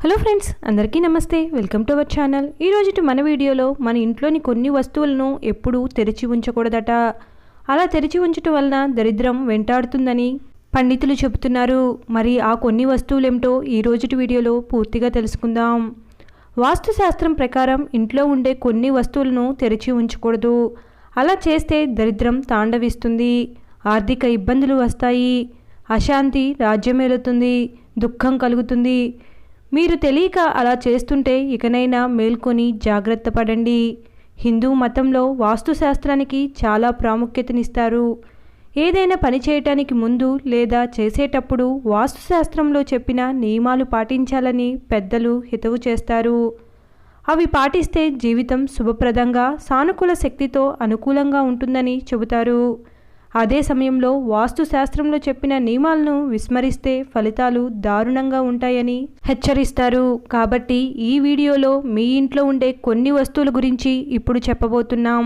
Hello friends, అందరికీ నమస్తే. Welcome to our channel. ఈరోజు మన వీడియోలో మన ఇంట్లోని కొన్ని వస్తువులను ఎప్పుడూ తెరిచి ఉంచకూడదట. అలా తెరిచి ఉంచటం వలన దరిద్రం వెంటాడుతుందని పండితులు చెబుతున్నారు. మరి ఆ కొన్ని వస్తువులేమిటో ఈరోజు వీడియోలో పూర్తిగా తెలుసుకుందాం. వాస్తుశాస్త్రం ప్రకారం ఇంట్లో ఉండే కొన్ని వస్తువులను తెరిచి ఉంచకూడదు. అలా చేస్తే దరిద్రం తాండవిస్తుంది, ఆర్థిక ఇబ్బందులు వస్తాయి, అశాంతి రాజ్యమేలుతుంది, దుఃఖం కలుగుతుంది. మీరు తెలియక అలా చేస్తుంటే ఇకనైనా మేల్కొని జాగ్రత్త పడండి. హిందూ మతంలో వాస్తుశాస్త్రానికి చాలా ప్రాముఖ్యతనిస్తారు. ఏదైనా పని చేయటానికి ముందు లేదా చేసేటప్పుడు వాస్తుశాస్త్రంలో చెప్పిన నియమాలు పాటించాలని పెద్దలు హితవు చేస్తారు. అవి పాటిస్తే జీవితం శుభప్రదంగా, సానుకూల శక్తితో అనుకూలంగా ఉంటుందని చెబుతారు. అదే సమయంలో వాస్తుశాస్త్రంలో చెప్పిన నియమాలను విస్మరిస్తే ఫలితాలు దారుణంగా ఉంటాయని హెచ్చరిస్తారు. కాబట్టి ఈ వీడియోలో మీ ఇంట్లో ఉండే కొన్ని వస్తువుల గురించి ఇప్పుడు చెప్పబోతున్నాం.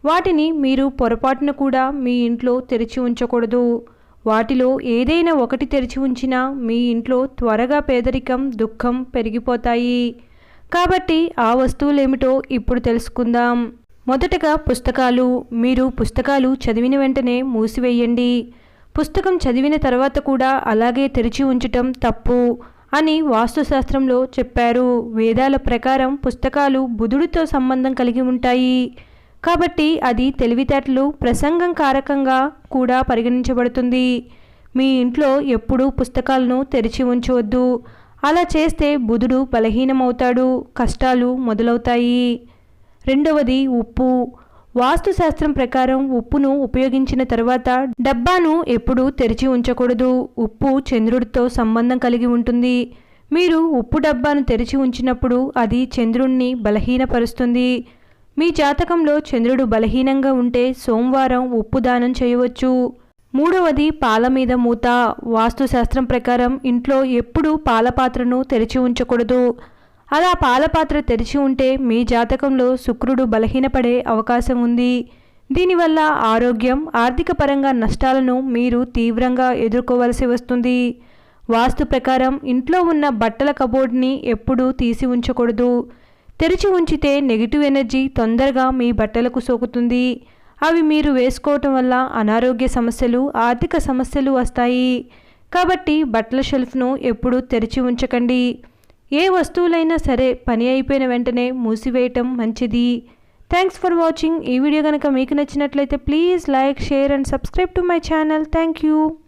వాటిని మీరు పొరపాటున కూడా మీ ఇంట్లో తెరిచి ఉంచకూడదు. వాటిలో ఏదైనా ఒకటి తెరిచి ఉంచినా మీ ఇంట్లో త్వరగా పేదరికం, దుఃఖం పెరిగిపోతాయి. కాబట్టి ఆ వస్తువులేమిటో ఇప్పుడు తెలుసుకుందాం. మొదటగా పుస్తకాలు. మీరు పుస్తకాలు చదివిన వెంటనే మూసివేయండి. పుస్తకం చదివిన తర్వాత కూడా అలాగే తెరిచి ఉంచటం తప్పు అని వాస్తుశాస్త్రంలో చెప్పారు. వేదాల ప్రకారం పుస్తకాలు బుధుడితో సంబంధం కలిగి ఉంటాయి. కాబట్టి అది తెలివితేటలు, ప్రసంగం కారకంగా కూడా పరిగణించబడుతుంది. మీ ఇంట్లో ఎప్పుడూ పుస్తకాలను తెరిచి ఉంచవద్దు. అలా చేస్తే బుధుడు బలహీనమవుతాడు, కష్టాలు మొదలవుతాయి. రెండవది ఉప్పు. వాస్తుశాస్త్రం ప్రకారం ఉప్పును ఉపయోగించిన తర్వాత డబ్బాను ఎప్పుడూ తెరిచి ఉంచకూడదు. ఉప్పు చంద్రుడితో సంబంధం కలిగి ఉంటుంది. మీరు ఉప్పు డబ్బాను తెరిచి ఉంచినప్పుడు అది చంద్రుణ్ణి బలహీనపరుస్తుంది. మీ జాతకంలో చంద్రుడు బలహీనంగా ఉంటే సోమవారం ఉప్పు దానం చేయవచ్చు. మూడవది పాల మీద మూత. వాస్తుశాస్త్రం ప్రకారం ఇంట్లో ఎప్పుడూ పాల పాత్రను తెరిచి ఉంచకూడదు. అలా పాలపాత్ర తెరిచి ఉంటే మీ జాతకంలో శుక్రుడు బలహీనపడే అవకాశం ఉంది. దీనివల్ల ఆరోగ్యం, ఆర్థిక పరంగా నష్టాలను మీరు తీవ్రంగా ఎదుర్కోవలసి వస్తుంది. వాస్తు ప్రకారం ఇంట్లో ఉన్న బట్టల కబోర్డ్ని ఎప్పుడూ తీసి ఉంచకూడదు. తెరిచి ఉంచితే నెగిటివ్ ఎనర్జీ తొందరగా మీ బట్టలకు సోకుతుంది. అవి మీరు వేసుకోవటం వల్ల అనారోగ్య సమస్యలు, ఆర్థిక సమస్యలు వస్తాయి. కాబట్టి బట్టల షెల్ఫ్ను ఎప్పుడూ తెరిచి ఉంచకండి. ఏ వస్తువులైనా సరే పని అయిపోయిన వెంటనే మూసివేయటం మంచిది. Thanks for watching. ఈ వీడియో కనుక మీకు నచ్చినట్లయితే please like, share and subscribe to my channel. Thank you.